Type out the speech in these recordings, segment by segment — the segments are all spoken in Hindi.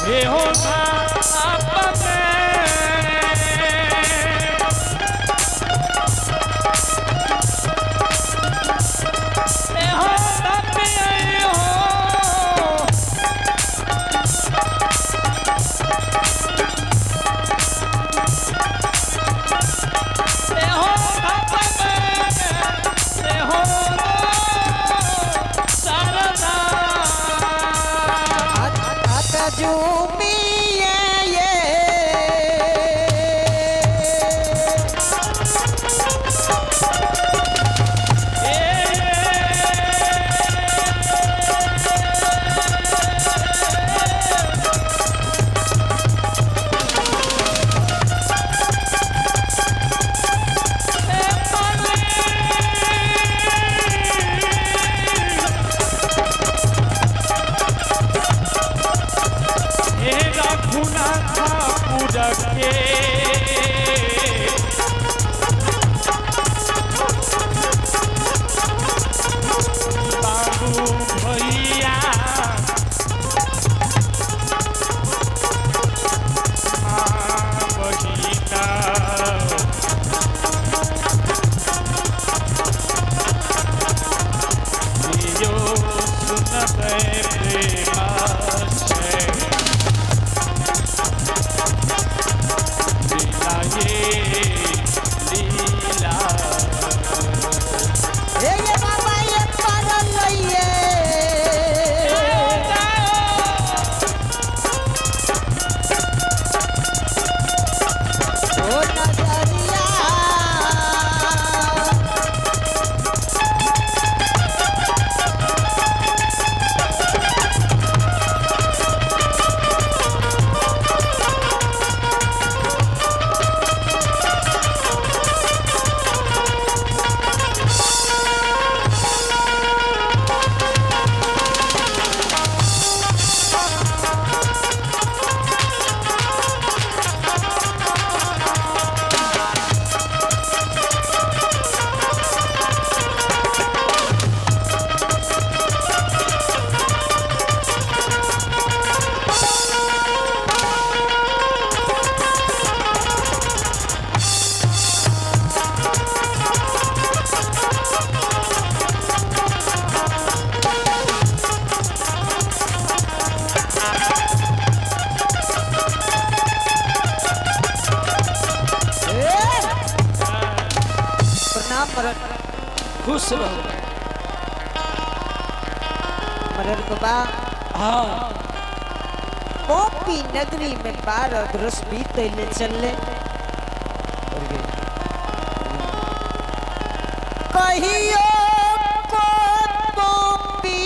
हे हो आपने खुश रहो मरर बाबा। हाँ मोपी नगरी में 12 बरस बीते चले कहियो को मोपी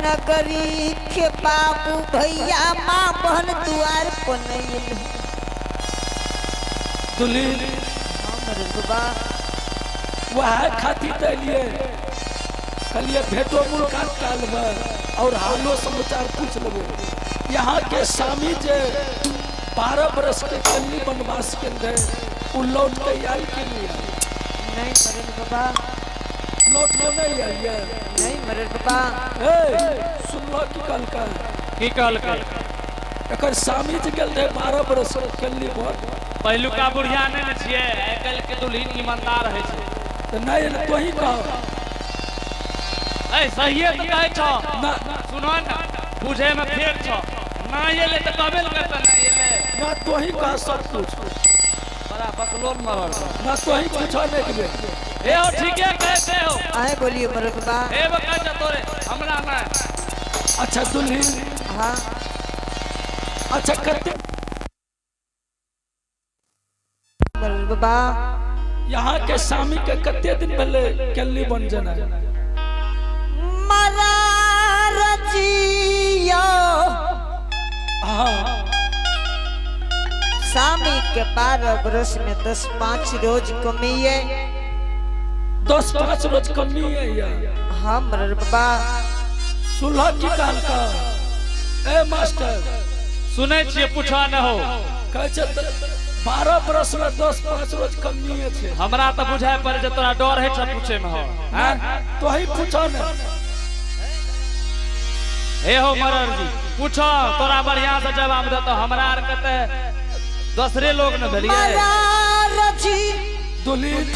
नगरी के बाबू भैया माँ बहन द्वार पर नहीं दुल्हन बाबा वह खाती तलिए कलिए भेटो मुलाकात काल में और हालो समाचार पूछ लेबो। यहाँ के स्वामी जे 12 बरस के कन्नी वनवास के रहे उ लौट के आई के लिए नहीं मरन बाबा लौट लो नहीं आई नहीं मरन बाबा। सुन लो की कल का एकर स्वामी जे गेल रहे 12 बरस के कन्नी पर पहलुका बुढ़िया नहीं न छिए आइ काल्हि के दुल्हन ईमानदार है छै तो नहीं तो ही कहो ए सहिए तो कहै छ ना सुनो न बुझे में फेर छ ना एले त कहबे न करता ना एले ना तो ही कह सब कुछ बड़ा बकलोल मरल ना तो ही कुछ नहीं के ए हो ठीके कहते हो आए बोलिए मरन बाबा। ए बका जा तोरे हमरा ना अच्छा दुल्हन हाँ अच्छा करते बाबा। यहाँ के स्वामी के कते दिन पहले कल्ली बन जाना हाँ स्वामी के 12 बरस में 10-5 रोज कमी है 10-5 रोज कमी है यार। हाँ मरर बाबा सुलह की काल का ए मास्टर सुनै छिए पूछा न हो कहे छै 12 बरस में 10-5 रोज कमी है हमरा त बुझाय पड़े जे तोरा डर है छ पूछे में हो तो ही पूछो न ए हो मरर जी पूछो तोरा बढ़िया से जवाब दे तो हमरा आर के ते दूसरे लोग न भेलिए मरर जी दुलीन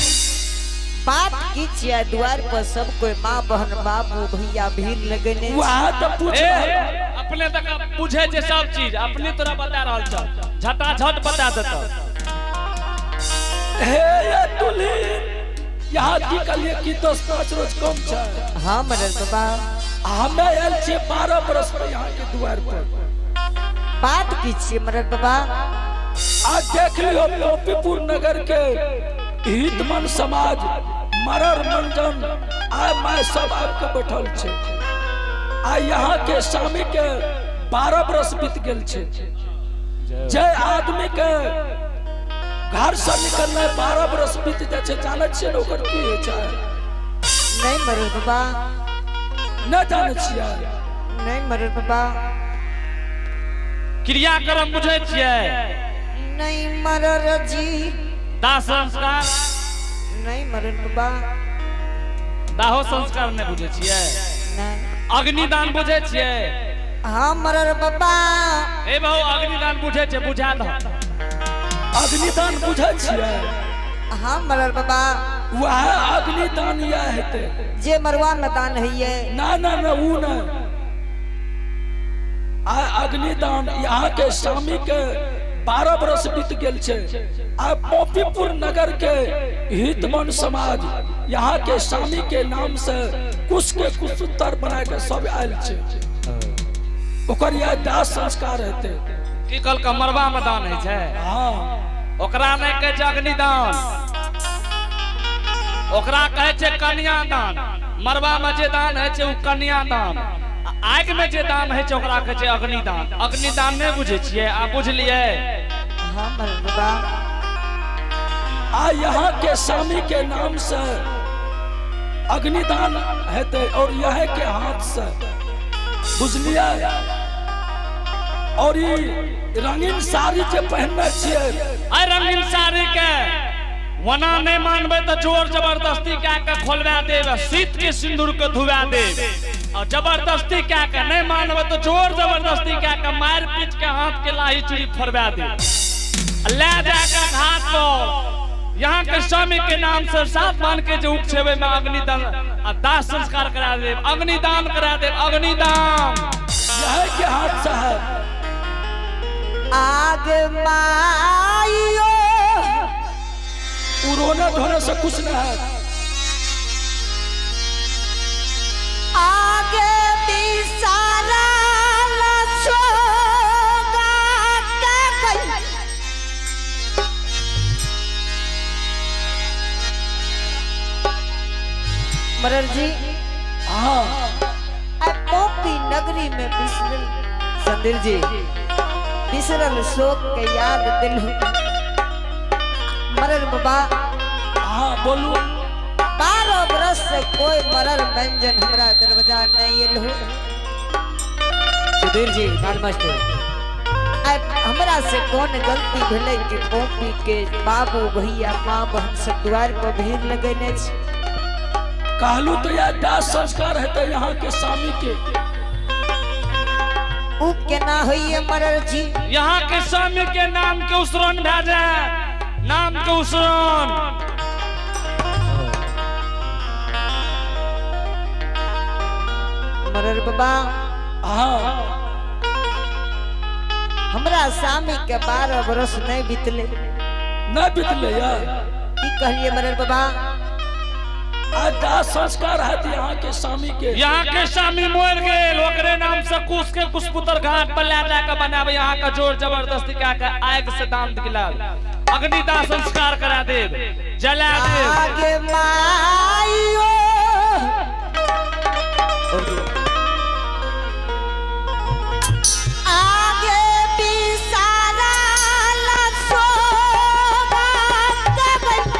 बात कीजिए द्वार पर सब कोई माँ बहन बाबू भैया भीड़ लगने वहाँ तो पूछ अपने तक पूछे जे सब चीज अपने तोरा बता रहल छ झटा झट बता देता हे ये दुलीन यहाँ की कलिए की 10-5 रोज कम छ हाँ मरर बाबा हमें आयल छे 12 बरस पर यहाँ के द्वार पर बात कीजिए मरर बाबा आज देख लियो मोतीपुर नगर के हितमन समाज मरर मंजन आय मैं सब आपके बैठल छे आ यहाँ के स्वामी के 12 बरस बीत गेल छे जय आदमी के घर से निकलने 12 बरस बीत जाए छे जाने छे ओकर की होय छै नहीं मरर बाबा न जाने छियै नहीं मरर बाबा क्रियाक्रम बुझे छियै नहीं मरर जी दाह संस्कार नहीं मरर बाबा दाहो संस्कार नहीं बुझे छियै नहीं अग्निदान बुझे छियै हाँ मरर बाबा ए बहु अग्निदान बुझे छे बुझा दो अग्निदान बुझै छियै हाँ मरर बाबा वह अग्निदान या हेते जे मरवा में दान है ये ना ना ना ऊ ना आ अग्निदान यहाँ के स्वामी के 12 बरस बीत गेल छे आ मोतीपुर नगर के हितमन समाज यहाँ के स्वामी के नाम से कुछ के कुछ उत्तर बना के सब आयल छे ओकर यह दाह संस्कार हेते की कल का मरवा में दान है छै हाँ ओकरा नहीं कहे छै अग्निदान ओकरा कहे छै कन्यादान मरवा में जे दान है छै उ कन्यादान आग में जे दान है छै ओकरा कहे छै अग्निदान अग्निदान नहीं बुझे छियै आ बुझलिए हाँ मरर बाबा आ यहाँ के स्वामी के नाम से अग्निदान हेते और यह के हाथ से बुझलिए और ये रंगीन साड़ी जे पहनने छियै आ रंगीन साड़ी के वना नहीं मानबे तो जोर जबरदस्ती क्या के खोलवा देब शीत के सिंदूर के धुवा देब और जबरदस्ती क्या के नहीं मानबे तो जोर जबरदस्ती क्या के मार पीट के हाथ के लाही चूड़ी फरवा देब ले जाके घाट पर यहाँ के स्वामी के नाम से साफ मान के जो उठेबे में अग्निदान आ दाह संस्कार करा देब अग्निदान करा देब अग्निदान यह के हाथ से है आग माइयो रोने धोने से कुछ न है आगे बिसारा लसोगा के गई मरर जी हाँ मोपी नगरी में बिसरल संदिल जी बिसरल शोक के याद दिल मरर बाबा हाँ बोलू 12 बरस से कोई मरर व्यंजन हमरा दरवाजा नहीं एलो सुधीर जी मास्टर हमरा से कौन गलती भेले कि मोपी के बाबू भैया माँ बहन सब द्वार पर भीड़ लगेने छै कहलू तो यह दाह संस्कार है तो यहाँ के स्वामी के उ केना होइए मरर जी यहाँ के स्वामी के नाम के उसरण भेजे नाम के उसरण मरर बाबा हाँ हमरा स्वामी के 12 बरस नहीं बीतले न बीतले यार की कहलिए मरर बाबा आज दाह संस्कार है तो यहाँ के स्वामी के यहाँ के स्वामी मोर गेल ओकरे नाम से कुछ के कुछ पुत्र घाट पर ले जाकर बनावे यहाँ का जोर जबरदस्ती क्या के आग से दान दिलावे अग्निदाह संस्कार करा देब जला देब आगे माइयो आगे बिसारा लसोगा के गई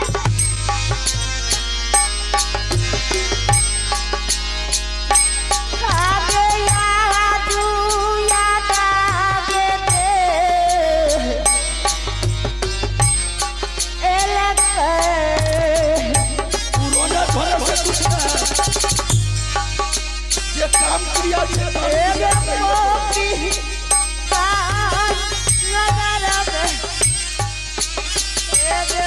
आगे यादू याद आगे दे रोने धोने से कुछ काम क्रिया से एगे पोपी पान नगर में एगे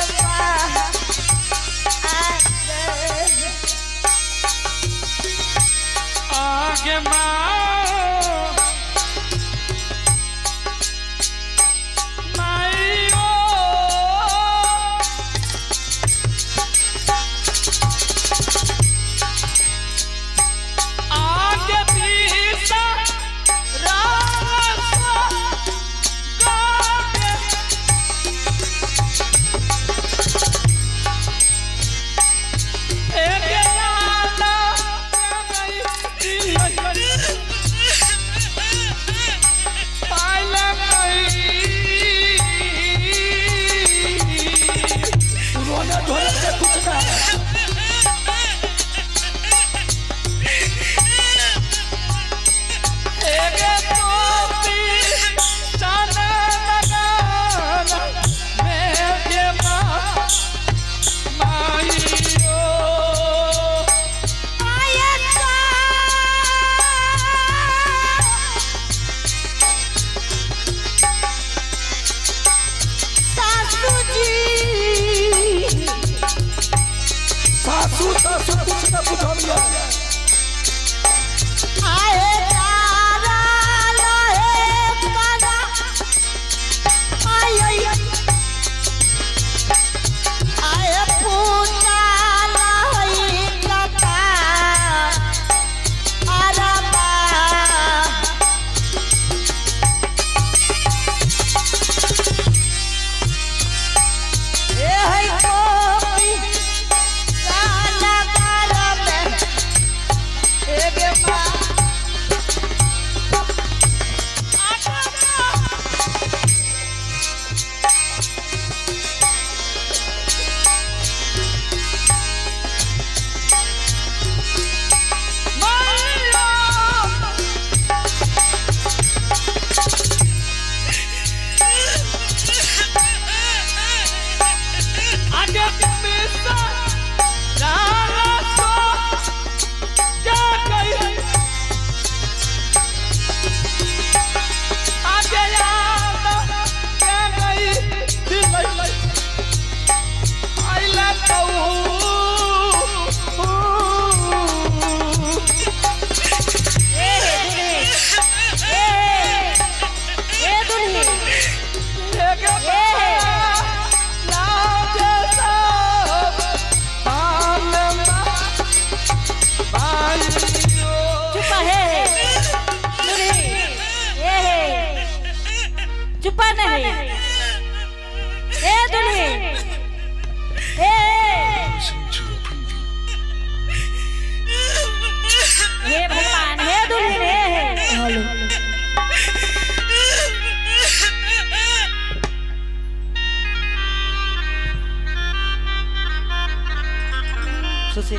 आगे माँ सुसे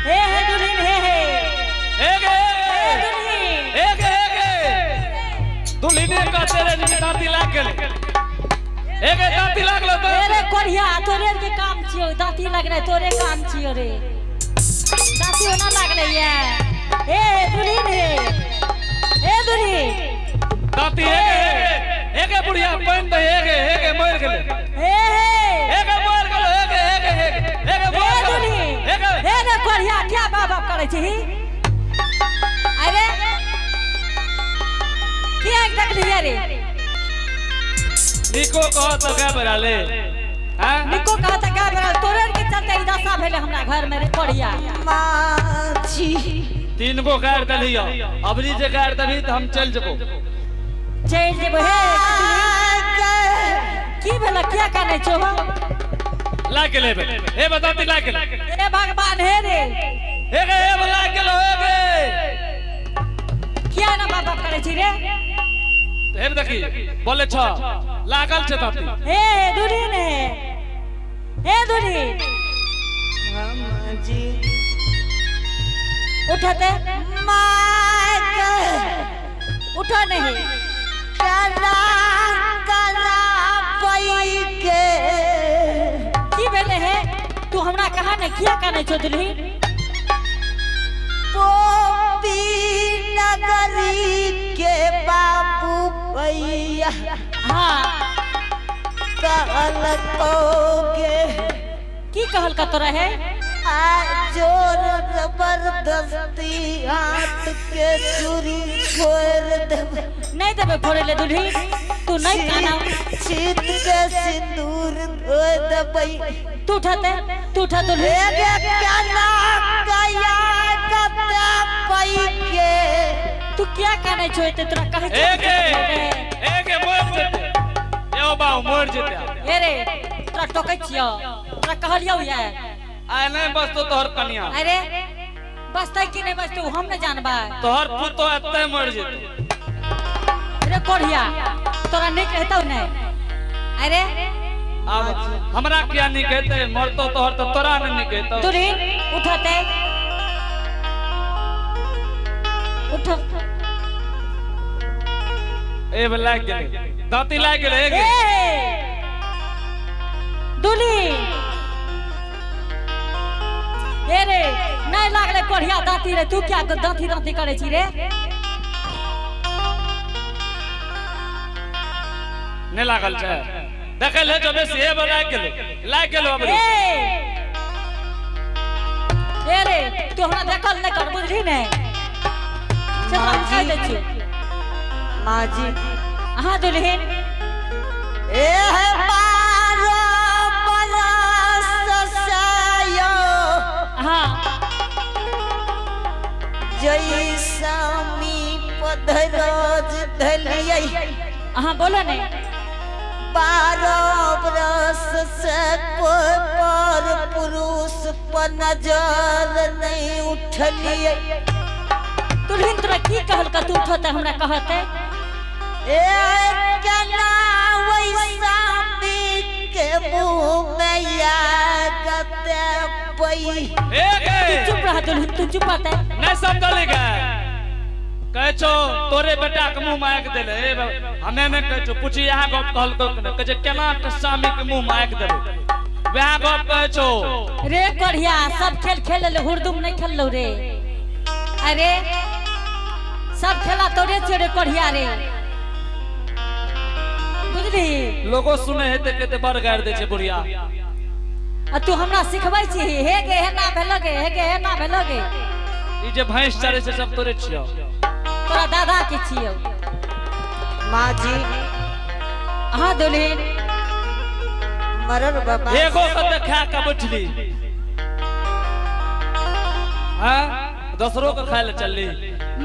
हे दुल्हन हे दुल्हने का तेरे लिए दांती लाग गेल दांती लागलो तो अरे कोढ़िया तोरे के काम छियो दांती लग रे तोरे काम छियो रे दांती होना लागले ये हे दुल्हन हे दुल्हन दांती हे बुढ़िया पेन दे हे मर गेले हे मर गेलो हे ना कोढ़िया क्या बाबा करे छी अरे क्या देख लिया रे निको कह तो का बराले हां निको कह तो का बराले तोरे के चलते ई दशा भेले हमरा घर में रे कोढ़िया माछी तीन गो गाड़ दलियो अबरी जे गाड़ दबी त हम चल जबो हे की भेला क्या करने छो ला के लेबे हे बताती ला के ए भगवान हे रे हे ला के लो क्या ना बाबा करे छी रे हेर देखी बोले छ लागल छ दांती हे दूरी ने हे दूरी मामा जी उठाते माइक उठो नहीं कला कला पई के की भेले है तू हमरा कहा ने किया करने छो दुल्ही नगरी के बाबू भैया हाँ कहल कोगे की कहल का तोरा है जोर जबरदस्ती हाथ के चूड़ी फोड़ देबे नहीं देबे फोड़े ले दुल्ही तू नहीं काना सीत के सिंदूर धोए देबे तू उठा दुल्ही काना गया कते पई के तू क्या काने छोते तोरा कहे एक मोर जेते यो बाऊ मोर जेते ए रे तोरा टोकै छियो तोरा कहलियौ ये आय नहीं बस तो तोहर कनिया अरे बसतै कि नहीं बसतै हम न जानबा तोहर पुतो एते मर जेते रे कोढ़िया तोरा नहीं कहतौ नहीं अरे अब हमरा क्या नहीं कहते मरतो तोहर तो तोरा नहीं कहतो दुल्ही उठते उठ ए लाग गेले दांती लाग गेले दुल्ही ए रे नहीं लागले कोढ़िया दांती रे तू क्या दांती करे छी रे नहीं लागल छै देखे ले जो बेसी ए लाग गेलो अब ए रे तू हमरा देखल नहीं कर बुझली ने चल हम कह दे छी माँ जी हां दुल्हन ए है बारो बरस सायो हां जैसामी पधरोज धलियै हां बोलो ने 12 बरस से कोई पर पुरुष पर नजर नहीं उठलियै दुल्हन तोरा की कहल का तू उठते हमरा कहते ए केना वैसामी के मुंह में या कते पई तू चुप रह दुल्हन तू चुप रहते नहीं समझ लेगा कह छो तोरे बेटा के मुंह मायक देले हमें में कह छो पूछी यहां गप कहल को कह जे केना स्वामी के मुंह मायक देबे वह गप कह छो रे कोढ़िया सब खेल खेल ले हुरदुम नहीं खेललो रे अरे सब खेला तोरे छे कोढ़िया रे बुझली लोगो सुने हेते केते बड़ गाड़ दे छे बुढ़िया आ तू हमरा सिखबै छी हे गे हे ना भेलगे हे गे हे ना भेलगे ई जे भैंस चरे से सब तोरे छियो तोरा दादा के छियो माँ जी हां दुल्हन मरन बाबा एगो कते खा के बैठली हां दूसरो के खाए ले चलली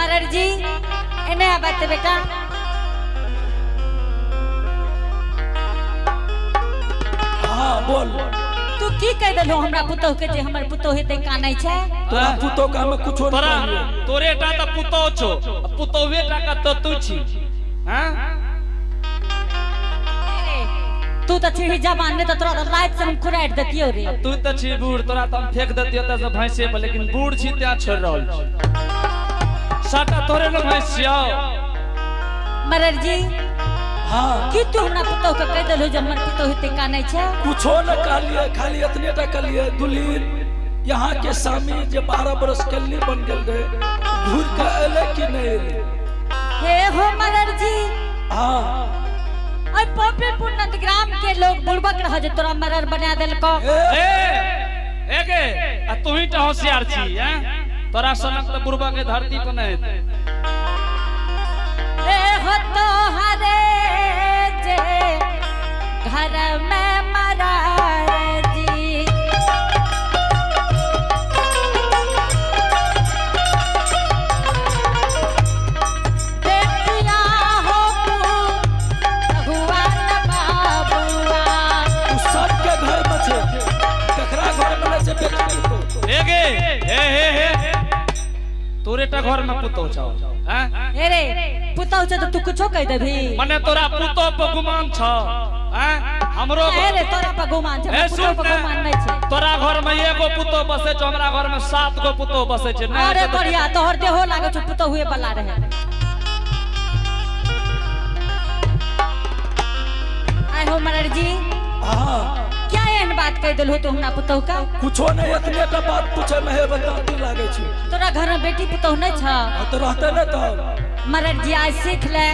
मरर जी एने आबत बेटा हाँ बोल तू की कह देलो हमरा पुतोह के जे हमर पुतोह हेते कानै छै तोरा पुतो का हमें कुछो तोरा नहीं कहलिए। तोरे टा त पुतो छो पुतोवे टा का तो तू छी हां तू तो छिड़ी जवान ने तो तोरा लाइट से हम खुराट देतियो रे तू त छी बूढ़ तोरा त हम फेंक देतियो त से भैंसे पर लेकिन बूढ़ छी त्या छोड़ रहल छी साटा तोरे न भैंस छियो मरर जी हाँ की तू हमरा पुतोह के कह देलो जे हमर पुतोह हेते कानै छै कुछो न कहलिए खाली इतने टा कहलिए दुल्हीन यहाँ के स्वामी जे 12 बरस के लिए बन गेल रहे घूर के अले कि नहीं अले हे हो मरर जी हाँ ओय पोपीपुर नंदग्राम के लोग बुड़बक रह जे तोरा मरर बना देलको ए गे आ तू ही त होशियार छी हैं तोरा सनक त बुढ़बा के धरती पर नहीं ए हो तो हरे जे घर में मरर जी देखिया हो भगवान बाबुआ उस सब के घर में छे ककरा घर में नहीं छे बेटी को ए गे हे तोरे टा घर में पुतो छौ हैं ए रे पुतोह से तो तू कुछो कह देभी मने तोरा पुतो पर गुमान छ हैं हमरो ए रे तोरा पर गुमान छै ए पुतोह सुन पर गुमान नहीं छै तोरा घर में एगो पुतो बसे छ हमरा घर में 7 गो पुतो बसे छै नहीं अरे बढ़िया तोहर देहो लागे छ पुतोह हुए बला रहे आय हो मरर जी हाँ क्या एहन बात कह दिल हो तो हमरा पुतहु का कुछो नहीं, इतने टा बात पूछे में है बताती लागे छी। तोरा घर में बेटी पुतहु नहीं छ तो रहते न तो मरद जी आज सीख ले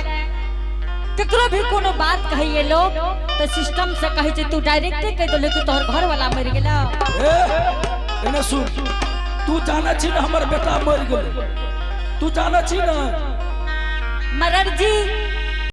केकरो भी कोनो बात कहिए लोग तो सिस्टम से कहे जे तू डायरेक्ट कह दिल कि तोहर घर वाला मर गेला। ए एने सुन, तू जाना छी ना हमर बेटा मर गेल, तू जाना छी ना मरद जी